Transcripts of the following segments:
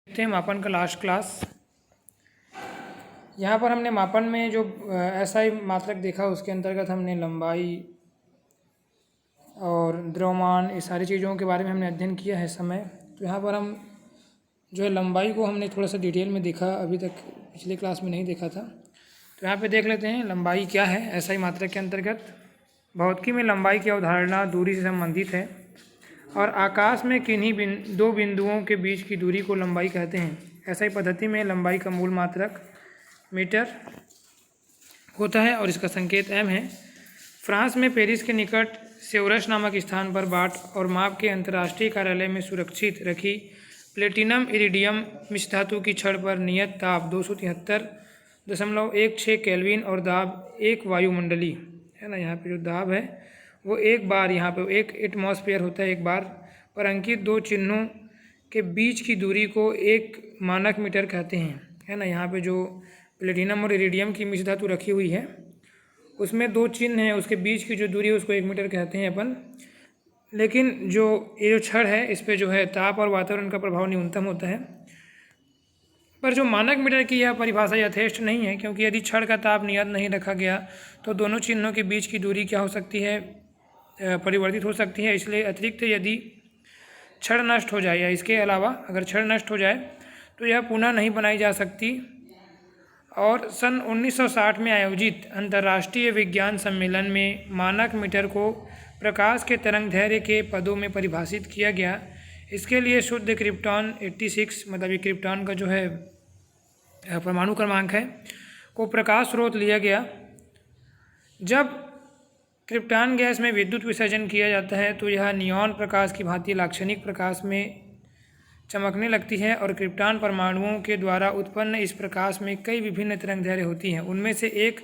थे मापन का लास्ट क्लास। यहाँ पर हमने मापन में जो एसआई मात्रक देखा उसके अंतर्गत हमने लंबाई और द्रव्यमान इस सारी चीज़ों के बारे में हमने अध्ययन किया है समय। तो यहाँ पर हम जो है लंबाई को हमने थोड़ा सा डिटेल में देखा, अभी तक पिछले क्लास में नहीं देखा था। तो यहाँ पे देख लेते हैं लंबाई क्या है एसआई मात्रक के अंतर्गत। भौतिकी में लंबाई की अवधारणा दूरी से संबंधित है और आकाश में किन्हीं दो बिंदुओं के बीच की दूरी को लंबाई कहते हैं। एसआई पद्धति में लंबाई का मूल मात्रक मीटर होता है और इसका संकेत एम है। फ्रांस में पेरिस के निकट सेवरस नामक स्थान पर बाट और माप के अंतर्राष्ट्रीय कार्यालय में सुरक्षित रखी प्लेटिनम इरिडियम मिश्र धातु की छड़ पर नियत ताप 273.16 केल्विन और दाब 1 वायुमंडली है ना। यहाँ पे जो दाब है वो एक बार, यहाँ पे 1 एटमॉस्फेयर होता है एक बार पर अंकित दो चिन्हों के बीच की दूरी को 1 मानक मीटर कहते हैं, है ना। यहाँ पे जो प्लेटिनम और इरिडियम की मिश्र धातु रखी हुई है उसमें 2 चिन्ह हैं, उसके बीच की जो दूरी है उसको 1 मीटर कहते हैं अपन। लेकिन जो ये जो छड़ है इस पर जो है ताप और वातावरण का प्रभाव न्यूनतम होता है। पर जो मानक मीटर की यह परिभाषा यथेष्ट नहीं है, क्योंकि यदि छड़ का ताप नियत नहीं रखा गया तो दोनों चिन्हों के बीच की दूरी क्या हो सकती है, परिवर्तित हो सकती है। इसलिए अतिरिक्त यदि छड़ नष्ट हो जाए या इसके अलावा अगर छड़ नष्ट हो जाए तो यह पुनः नहीं बनाई जा सकती। और सन 1960 में आयोजित अंतर्राष्ट्रीय विज्ञान सम्मेलन में मानक मीटर को प्रकाश के तरंग दैर्घ्य के पदों में परिभाषित किया गया। इसके लिए शुद्ध क्रिप्टॉन 86, मतलब ये क्रिप्टॉन का जो है परमाणु क्रमांक है, को प्रकाश स्रोत लिया गया। जब क्रिप्टॉन गैस में विद्युत विसर्जन किया जाता है तो यह नियॉन प्रकाश की भांति लाक्षणिक प्रकाश में चमकने लगती है और क्रिप्टॉन परमाणुओं के द्वारा उत्पन्न इस प्रकाश में कई विभिन्न तरंग दैर्घ्य होती हैं। उनमें से एक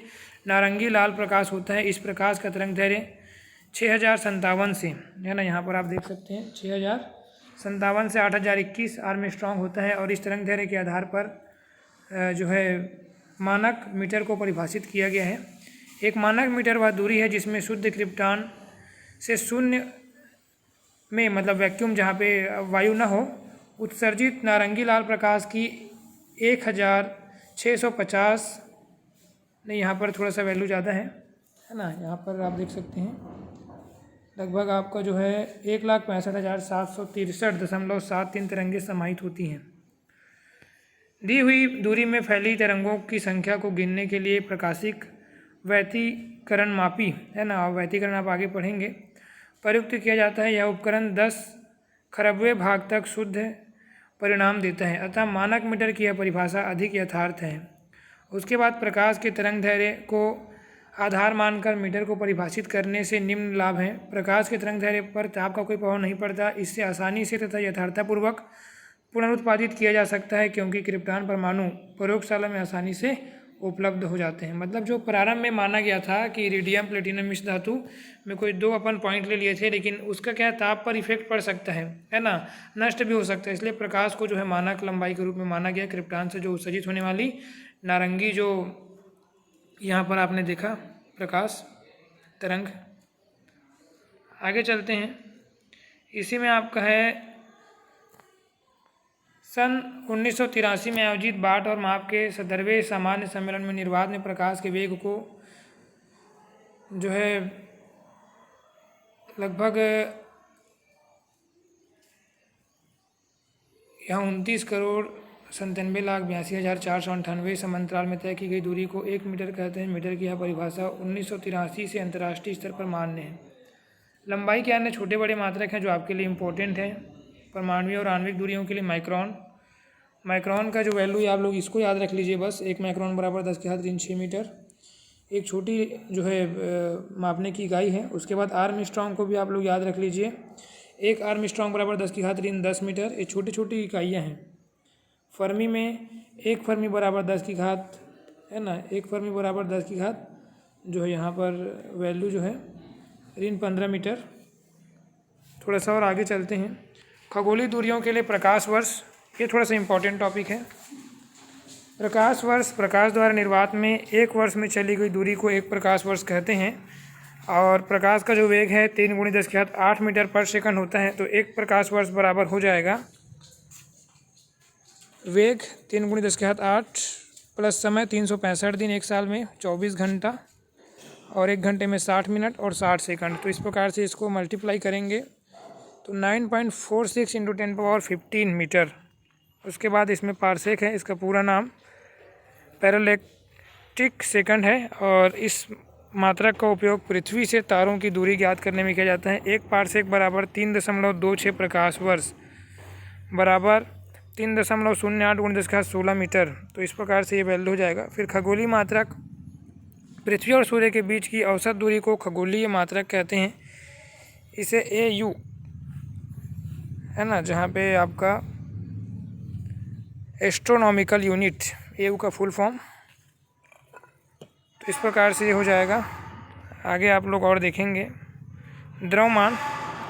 नारंगी लाल प्रकाश होता है। इस प्रकाश का तरंग दैर्घ्य 6057 से, है ना, यहाँ पर आप देख सकते हैं 6057 से 8021 आर्मस्ट्रॉन्ग होता है। और इस तरंग दैर्घ्य के आधार पर जो है मानक मीटर को परिभाषित किया गया है। एक मानक मीटर वह दूरी है जिसमें शुद्ध क्रिप्टॉन से शून्य में, मतलब वैक्यूम जहाँ पे वायु न हो, उत्सर्जित नारंगी लाल प्रकाश की 1650, नहीं यहाँ पर थोड़ा सा वैल्यू ज़्यादा है ना, यहाँ पर आप देख सकते हैं लगभग आपका जो है 1,65,763.73 तरंगें समाहित होती हैं। दी हुई दूरी में फैली तरंगों की संख्या को गिनने के लिए प्रकाशिक व्यतिकरण मापी, है ना, और व्यतिकरण आप आगे पढ़ेंगे, प्रयुक्त किया जाता है। यह उपकरण 10 खरबवें भाग तक शुद्ध परिणाम देता है, अतः मानक मीटर की यह परिभाषा अधिक यथार्थ है। उसके बाद प्रकाश के तरंग दैर्घ्य को आधार मानकर मीटर को परिभाषित करने से निम्न लाभ हैं। प्रकाश के तरंग दैर्घ्य पर ताप का कोई प्रभाव नहीं पड़ता। इससे आसानी से तथा यथार्थतापूर्वक पुनरुत्पादित किया जा सकता है, क्योंकि क्रिप्टॉन परमाणु प्रयोगशाला में आसानी से उपलब्ध हो जाते हैं। मतलब जो प्रारंभ में माना गया था कि इरिडियम प्लेटिनम मिश्र धातु में कोई 2 अपन पॉइंट ले लिए थे, लेकिन उसका क्या ताप पर इफेक्ट पड़ सकता है ना, नष्ट भी हो सकता है। इसलिए प्रकाश को जो है मानक लंबाई के रूप में माना गया। क्रिप्टॉन से जो उत्सर्जित होने वाली नारंगी जो यहाँ पर आपने देखा प्रकाश तरंग। आगे चलते हैं, इसी में आपका है सन 1983 में आयोजित बाट और माप के 17वें सामान्य सम्मेलन में निर्वात ने प्रकाश के वेग को जो है लगभग यहाँ 29,97,82,498 समांतराल में तय की गई दूरी को 1 मीटर कहते हैं। मीटर की यह परिभाषा 1983 से अंतर्राष्ट्रीय स्तर पर मान्य है। लंबाई के अन्य छोटे बड़े मात्रक हैं जो आपके लिए इम्पोर्टेंट हैं परमाणुीय और आणविक दूरियों के लिए। माइक्रोन का जो वैल्यू है आप लोग इसको याद रख लीजिए बस। 1 माइक्रोन बराबर 10⁻⁶ मीटर एक छोटी जो है मापने की इकाई है। उसके बाद आर्मस्ट्रॉन्ग को भी आप लोग याद रख लीजिए। 1 आर्मस्ट्रॉन्ग बराबर 10⁻⁻10 मीटर। ये छोटी छोटी इकाइयाँ हैं। फर्मी में 1 फर्मी बराबर 10 की घात, है ना, 1 फर्मी बराबर 10 की घात जो है यहाँ पर वैल्यू जो है ऋण 15 मीटर। थोड़ा सा और आगे चलते हैं। खगोलीय दूरियों के लिए प्रकाश वर्ष, ये थोड़ा सा इम्पोर्टेंट टॉपिक है। प्रकाश वर्ष, प्रकाश द्वारा निर्वात में 1 वर्ष में चली गई दूरी को 1 प्रकाश वर्ष कहते हैं। और प्रकाश का जो वेग है 3 × 10⁸ मीटर पर सेकंड होता है। तो 1 प्रकाश वर्ष बराबर हो जाएगा वेग 3 × 10⁸ प्लस समय 365 दिन एक साल में 24 घंटा और 1 घंटे में 60 मिनट और 60 सेकंड। तो इस प्रकार से इसको मल्टीप्लाई करेंगे तो 9.46 × 10⁻15 मीटर। उसके बाद इसमें पारसेक है, इसका पूरा नाम पैरालैक्टिक सेकंड है और इस मात्रक का उपयोग पृथ्वी से तारों की दूरी ज्ञात करने में किया जाता है। एक पारसेक बराबर 3.26 प्रकाश वर्ष बराबर 3.08 × 10⁻16 मीटर। तो इस प्रकार से ये वैल्यू हो जाएगा। फिर खगोलीय मात्रक, पृथ्वी और सूर्य के बीच की औसत दूरी को खगोलीय मात्रक कहते हैं। इसे AU है ना, जहाँ पे आपका एस्ट्रोनॉमिकल यूनिट, AU का फुल फॉर्म। तो इस प्रकार से ये हो जाएगा। आगे आप लोग और देखेंगे द्रव्यमान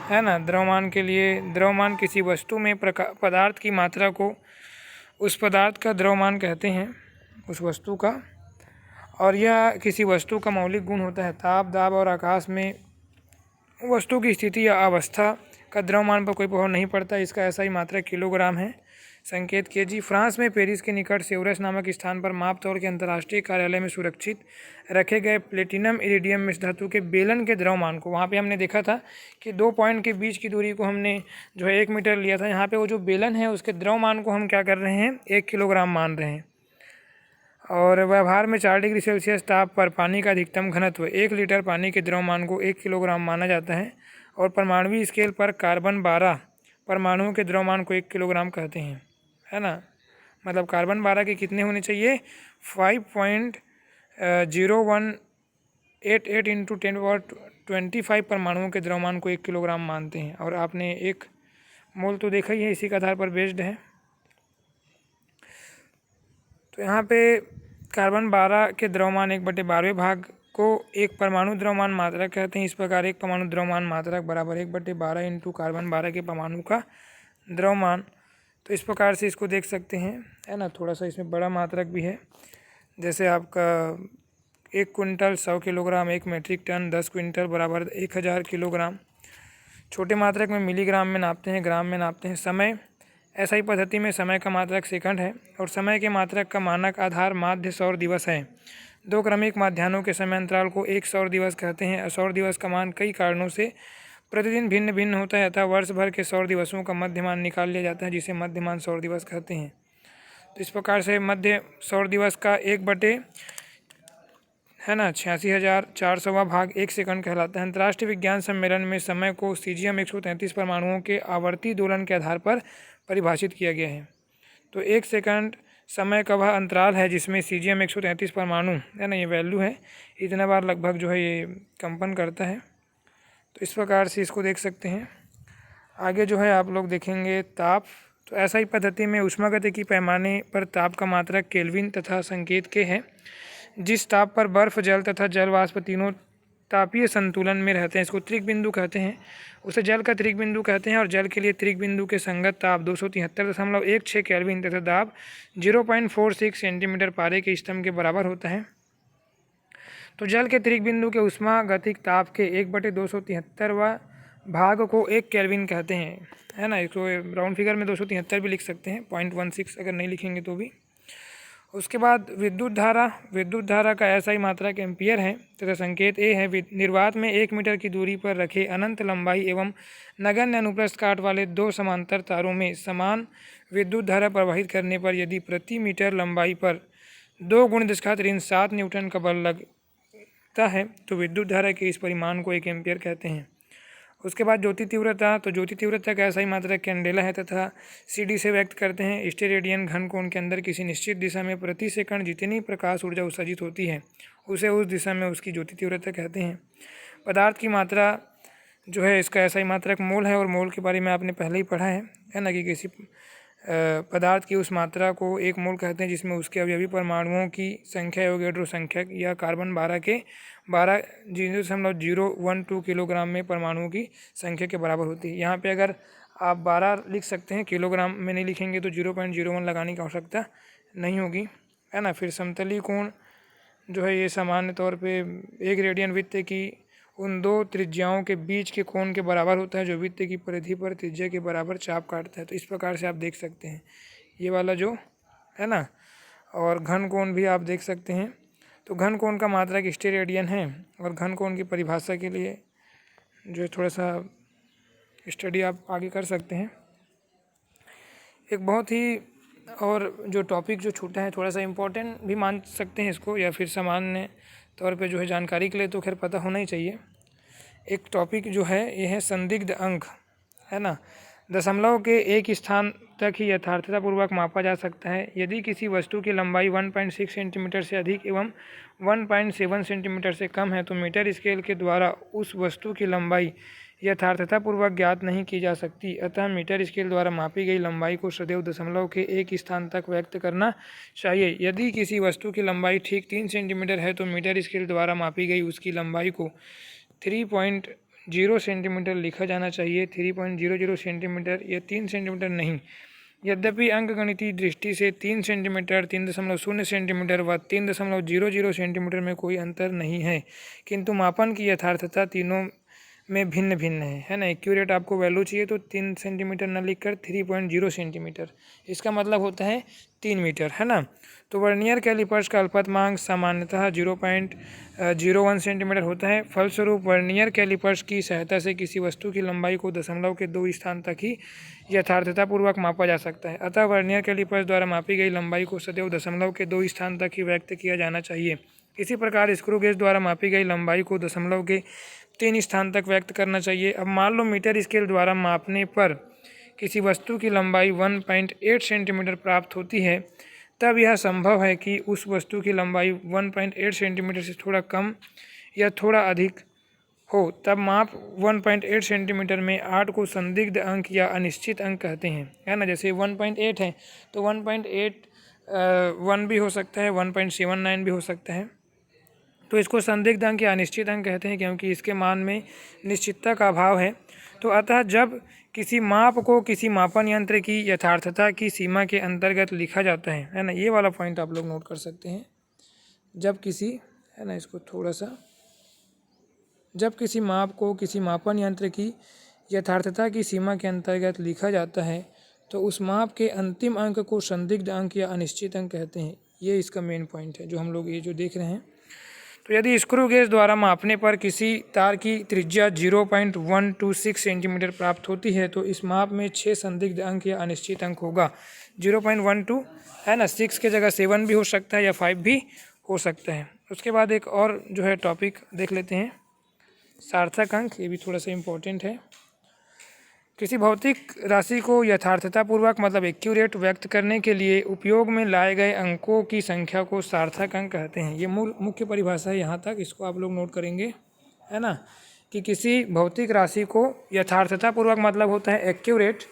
है ना। द्रव्यमान के लिए, द्रव्यमान किसी वस्तु में पदार्थ की मात्रा को उस पदार्थ का द्रव्यमान कहते हैं, उस वस्तु का। और यह किसी वस्तु का मौलिक गुण होता है। ताप, दाब और आकाश में वस्तु की स्थिति या अवस्था का द्रव्यमान पर कोई प्रभाव नहीं पड़ता। इसका ऐसा ही मात्रक किलोग्राम है। संकेत केजी। फ्रांस में पेरिस के निकट सेवरस नामक स्थान पर माप तौल के अंतर्राष्ट्रीय कार्यालय में सुरक्षित रखे गए प्लेटिनम इरिडियम मिश्र धातु के बेलन के द्रव्यमान को, वहाँ पे हमने देखा था कि 2 पॉइंट के बीच की दूरी को हमने जो है 1 मीटर लिया था। यहाँ पे वो जो बेलन है उसके द्रव्यमान को हम क्या कर रहे हैं, 1 किलोग्राम मान रहे हैं। और व्यवहार में 4 डिग्री सेल्सियस ताप पर पानी का अधिकतम घनत्व 1 लीटर पानी के द्रव्यमान को 1 किलोग्राम माना जाता है। और परमाणुवीय स्केल पर कार्बन 12 परमाणुओं के द्रव्यमान को 1 किलोग्राम कहते हैं, है ना। मतलब कार्बन 12 के कितने होने चाहिए, 5.0188 × 10⁻25 परमाणुओं के द्रव्यमान को 1 किलोग्राम मानते हैं। और आपने 1 मोल तो देखा ही है, इसी के आधार पर बेस्ड है। तो यहाँ पे कार्बन 12 के द्रव्यमान 1/12 भाग को एक परमाणु द्रव्यमान मात्रक कहते हैं। इस प्रकार एक परमाणु द्रव्यमान मात्रक बराबर 1/12 × कार्बन 12 के परमाणु का द्रव्यमान। तो इस प्रकार से इसको देख सकते हैं, है ना। थोड़ा सा इसमें बड़ा मात्रक भी है, जैसे आपका 1 quintal 100 kilogram, 1 metric ton 10 quintal बराबर 1000 किलोग्राम। छोटे मात्रक में मिलीग्राम में नापते हैं, ग्राम में नापते हैं। समय, ऐसा ही पद्धति में समय का मात्रक सेकंड है और समय के मात्रक का मानक आधार माध्य सौर दिवस है। 2 क्रमिक माध्याह्नों के समय अंतराल को एक सौर दिवस कहते हैं। सौर दिवस का मान कई कारणों से प्रतिदिन भिन्न भिन्न होता है, अतः वर्ष भर के सौर दिवसों का मध्यमान निकाल लिया जाता है, जिसे मध्यमान सौर दिवस कहते हैं। तो इस प्रकार से मध्य सौर दिवस का 1/86,400वां भाग 1 सेकंड कहलाता है। अंतर्राष्ट्रीय विज्ञान सम्मेलन में समय को सीजियम 133 परमाणुओं के आवर्ती दोलन के आधार पर परिभाषित किया गया है। तो 1 सेकंड समय का वह अंतराल है जिसमें सीजियम 133 परमाणु, है ना, ये वैल्यू है। इतना बार लगभग जो है ये कंपन करता है। तो इस प्रकार से इसको देख सकते हैं। आगे जो है आप लोग देखेंगे ताप। तो ऐसा ही पद्धति में ऊष्मागतिकी पैमाने पर ताप का मात्रक केल्विन तथा संकेत के है। जिस ताप पर बर्फ, जल तथा जल वाष्प तीनों तापीय संतुलन में रहते हैं, इसको त्रिक बिंदु कहते हैं। उसे जल का त्रिक बिंदु कहते हैं। और जल के लिए त्रिक बिंदु के संगत ताप 273.16 केल्विन तथा दाब 0.46 सेंटीमीटर पारे के स्तंभ के बराबर होता है। तो जल के त्रिक बिंदु के ऊष्मागतिक ताप के 1/273वां भाग को 1 केल्विन कहते हैं, है ना। इसको राउंड फिगर में 273 भी लिख सकते हैं, 0.16 अगर नहीं लिखेंगे तो भी। उसके बाद विद्युत धारा का ऐसा ही मात्रक एम्पियर है तथा संकेत ए है। निर्वात में 1 मीटर की दूरी पर रखे अनंत लंबाई एवं नगण्य अनुप्रस्थ काट वाले 2 समांतर तारों में समान विद्युत धारा प्रवाहित करने पर यदि प्रति मीटर लंबाई पर 2 × 10⁻7 न्यूटन का बल लगता है तो विद्युत धारा के इस परिमाण को 1 एम्पियर कहते हैं। उसके बाद ज्योति तीव्रता। तो ज्योति तीव्रता का ऐसा ही मात्रक कैंडेला है तथा CD से व्यक्त करते हैं। स्टेरेडियन घन कोण के अंदर किसी निश्चित दिशा में प्रति सेकंड जितनी प्रकाश ऊर्जा उत्सर्जित होती है उसे उस दिशा में उसकी ज्योति तीव्रता कहते हैं। पदार्थ की मात्रा जो है इसका ऐसा ही मात्रक मोल है। और मोल के बारे में आपने पहले ही पढ़ा है ना, कि किसी पदार्थ की उस मात्रा को 1 मोल कहते हैं जिसमें उसके अवयवी परमाणुओं की संख्या एवोगैड्रो संख्या या कार्बन 12 के 12.012 किलोग्राम में परमाणुओं की संख्या के बराबर होती है। यहाँ पे अगर आप 12 लिख सकते हैं, किलोग्राम में नहीं लिखेंगे तो 0.01 लगाने की आवश्यकता नहीं होगी, है ना। फिर समतलीय कोण जो है ये सामान्य तौर पे 1 रेडियन वृत्त की उन 2 त्रिज्याओं के बीच के कोण के बराबर होता है जो वृत्त की परिधि पर त्रिज्या के बराबर चाप काटता है। तो इस प्रकार से आप देख सकते हैं। ये वाला जो है ना, और घन कोण भी आप देख सकते हैं। तो घन कोण का मात्रक स्टेरेडियन है, और घन कोण की परिभाषा के लिए जो थोड़ा सा स्टडी आप आगे कर सकते हैं। एक बहुत ही और जो टॉपिक जो छूटा है थोड़ा सा इम्पोर्टेंट भी मान सकते हैं इसको, या फिर सामान्य तौर पे जो है जानकारी के लिए तो खैर पता होना ही चाहिए। एक टॉपिक जो है ये है संदिग्ध अंक, है ना। दशमलव के एक स्थान तक ही यथार्थतापूर्वक मापा जा सकता है। यदि किसी वस्तु की लंबाई 1.6 सेंटीमीटर से अधिक एवं 1.7 सेंटीमीटर से कम है तो मीटर स्केल के द्वारा उस वस्तु की लंबाई यथार्थतापूर्वक ज्ञात नहीं की जा सकती। अतः मीटर स्केल द्वारा मापी गई लंबाई को सदैव दशमलव के एक स्थान तक व्यक्त करना चाहिए। यदि किसी वस्तु की लंबाई ठीक 3 सेंटीमीटर है तो मीटर स्केल द्वारा मापी गई उसकी लंबाई को 3.0 सेंटीमीटर लिखा जाना चाहिए। 3.00 सेंटीमीटर या 3 सेंटीमीटर नहीं। यद्यपि अंकगणितीय दृष्टि से 3 सेंटीमीटर, 3.0 सेंटीमीटर व 3.00 सेंटीमीटर में कोई अंतर नहीं है, किंतु मापन की यथार्थता तीनों में भिन्न भिन्न है ना। एक्यूरेट आपको वैल्यू चाहिए तो 3 सेंटीमीटर न लिखकर 3.0 सेंटीमीटर, इसका मतलब होता है 3 मीटर, है ना। तो वर्नियर कैलिपर्स का अल्पतमांक सामान्यतः 0.01 सेंटीमीटर होता है। फलस्वरूप वर्नियर कैलिपर्स की सहायता से किसी वस्तु की लंबाई को दशमलव के 2 स्थान तक ही यथार्थतापूर्वक मापा जा सकता है। अतः वर्नियर कैलिपर्स द्वारा मापी गई लंबाई को सदैव दशमलव के 2 स्थान तक ही व्यक्त किया जाना चाहिए। इसी प्रकार स्क्रू गेज द्वारा मापी गई लंबाई को दशमलव के 3 स्थान तक व्यक्त करना चाहिए। अब मान लो मीटर स्केल द्वारा मापने पर किसी वस्तु की लंबाई 1.8 सेंटीमीटर प्राप्त होती है, तब यह संभव है कि उस वस्तु की लंबाई 1.8 सेंटीमीटर से थोड़ा कम या थोड़ा अधिक हो। तब माप 1.8 सेंटीमीटर में 8 को संदिग्ध अंक या अनिश्चित अंक कहते हैं, है ना। जैसे 1.8 है तो 1.81 भी हो सकता है, 1.79 भी हो सकता है। तो इसको संदिग्ध अंक या अनिश्चित अंक कहते हैं क्योंकि इसके मान में निश्चितता का अभाव है। तो अतः जब किसी माप को किसी मापन यंत्र की यथार्थता की सीमा के अंतर्गत लिखा जाता है ना। ये वाला पॉइंट आप लोग नोट कर सकते हैं। जब किसी, है ना, इसको थोड़ा सा, जब किसी माप को किसी मापन यंत्र की यथार्थता की सीमा के अंतर्गत लिखा जाता है तो उस माप के अंतिम अंक को संदिग्ध अंक या अनिश्चित अंक कहते हैं। ये इसका मेन पॉइंट है जो हम लोग ये जो देख रहे हैं। तो यदि स्क्रू गेज द्वारा मापने पर किसी तार की त्रिज्या 0.126 सेंटीमीटर प्राप्त होती है तो इस माप में 6 संदिग्ध अंक या अनिश्चित अंक होगा। 0.12 है ना, 6 के जगह 7 भी हो सकता है या 5 भी हो सकता है। उसके बाद एक और जो है टॉपिक देख लेते हैं, सार्थक अंक। ये भी थोड़ा सा इम्पोर्टेंट है। किसी भौतिक राशि को यथार्थतापूर्वक मतलब एक्यूरेट व्यक्त करने के लिए उपयोग में लाए गए अंकों की संख्या को सार्थक अंक कहते हैं। ये मुख्य परिभाषा है यहाँ तक, इसको आप लोग नोट करेंगे, है ना। कि किसी भौतिक राशि को यथार्थतापूर्वक मतलब होता है एक्यूरेट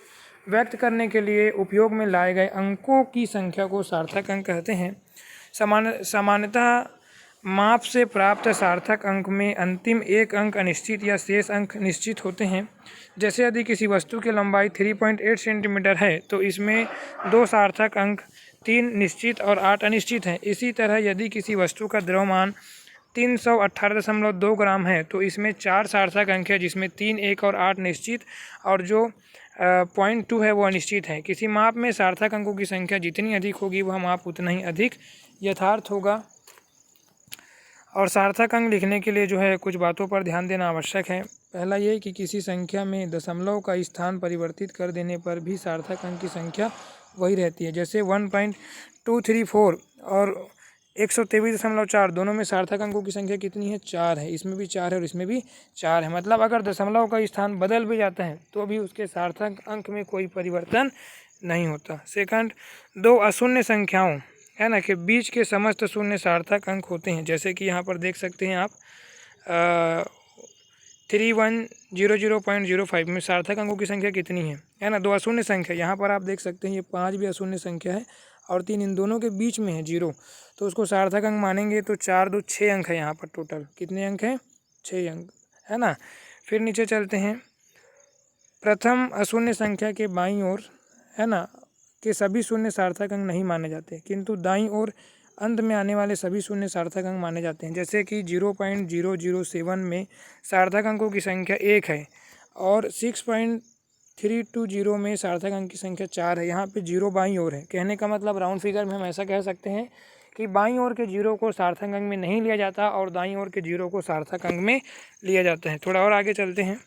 व्यक्त करने के लिए उपयोग में लाए गए अंकों की संख्या को सार्थक अंक कहते हैं। सामान्यतः माप से प्राप्त सार्थक अंक में अंतिम एक अंक अनिश्चित या शेष अंक निश्चित होते हैं। जैसे यदि किसी वस्तु की लंबाई 3.8 सेंटीमीटर है तो इसमें 2 सार्थक अंक, 3 निश्चित और 8 अनिश्चित हैं। इसी तरह यदि किसी वस्तु का द्रव्यमान 318.2 ग्राम है तो इसमें 4 सार्थक अंक है जिसमें 3, 1 और 8 निश्चित और जो 0.2 है वो अनिश्चित है। किसी माप में सार्थक अंकों की संख्या जितनी अधिक होगी वह माप उतना ही अधिक यथार्थ होगा। और सार्थक अंक लिखने के लिए जो है कुछ बातों पर ध्यान देना आवश्यक है। पहला ये कि किसी संख्या में दशमलव का स्थान परिवर्तित कर देने पर भी सार्थक अंक की संख्या वही रहती है। जैसे 1.234 और 123.4 दोनों में सार्थक अंकों की संख्या कितनी है? 4 है। इसमें भी 4 है और इसमें भी 4 है। मतलब अगर दशमलव का स्थान बदल भी जाता है तो भी उसके सार्थक अंक में कोई परिवर्तन नहीं होता। सेकंड, 2 अशून्य संख्याओं, है ना, के बीच के समस्त शून्य सार्थक अंक होते हैं। जैसे कि यहाँ पर देख सकते हैं आप 3100.05 में सार्थक अंकों की संख्या कितनी है ना, 2 अशून्य संख्या। यहाँ पर आप देख सकते हैं ये 5 भी अशून्य संख्या है और 3 इन दोनों के बीच में है 0, तो उसको सार्थक अंक मानेंगे तो 4 2 6 अंक है। यहाँ पर टोटल कितने अंक हैं? 6 अंक, है ना। फिर नीचे चलते हैं, प्रथम अशून्य संख्या के बाईं ओर, है ना, के सभी शून्य सार्थक अंक नहीं माने जाते, किंतु दाईं ओर अंत में आने वाले सभी शून्य सार्थक अंक माने जाते हैं। जैसे कि 0.007 में सार्थक अंकों की संख्या 1 है और 6.0 320 में सार्थक अंक की संख्या 4 है। यहाँ पे 0 बाईं ओर है। कहने का मतलब राउंड फिगर में हम ऐसा कह सकते हैं कि बाईं ओर के 0 को सार्थक अंक में नहीं लिया जाता और दाईं ओर के 0 को सार्थक अंक में लिया जाता है। थोड़ा और आगे चलते हैं।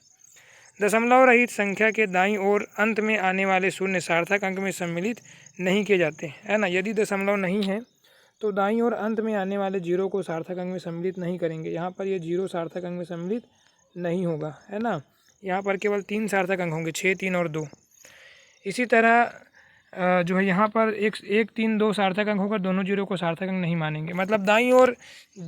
दशमलव रहित संख्या के दाईं ओर अंत में आने वाले शून्य सार्थक अंक में सम्मिलित नहीं किए जाते, है ना। यदि दशमलव नहीं है तो दाईं ओर अंत में आने वाले 0 को सार्थक अंक में सम्मिलित नहीं करेंगे। यहाँ पर ये 0 सार्थक अंक में सम्मिलित नहीं होगा, है ना। यहाँ पर केवल 3 सार्थक अंक होंगे, 6, 3 और 2। इसी तरह जो है यहाँ पर 1, 3, 2 सार्थक अंक होगा, दोनों 0 को सार्थक अंक नहीं मानेंगे। मतलब दाईं ओर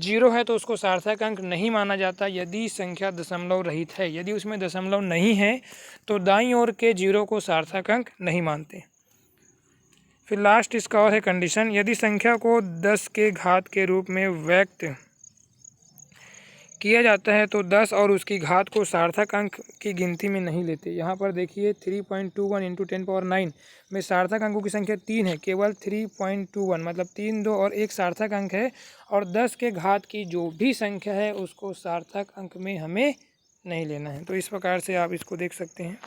0 है तो उसको सार्थक अंक नहीं माना जाता यदि संख्या दशमलव रहित है। यदि उसमें दशमलव नहीं है तो दाईं ओर के 0 को सार्थक अंक नहीं मानते। फिर लास्ट इसका और है कंडीशन, यदि संख्या को 10 के घात के रूप में व्यक्त किया जाता है तो 10 और उसकी घात को सार्थक अंक की गिनती में नहीं लेते। यहाँ पर देखिए 3.21 × 10⁹ में सार्थक अंकों की संख्या 3 है, केवल 3.21 मतलब 3, 2 और 1 सार्थक अंक है। और 10 के घात की जो भी संख्या है उसको सार्थक अंक में हमें नहीं लेना है। तो इस प्रकार से आप इसको देख सकते हैं।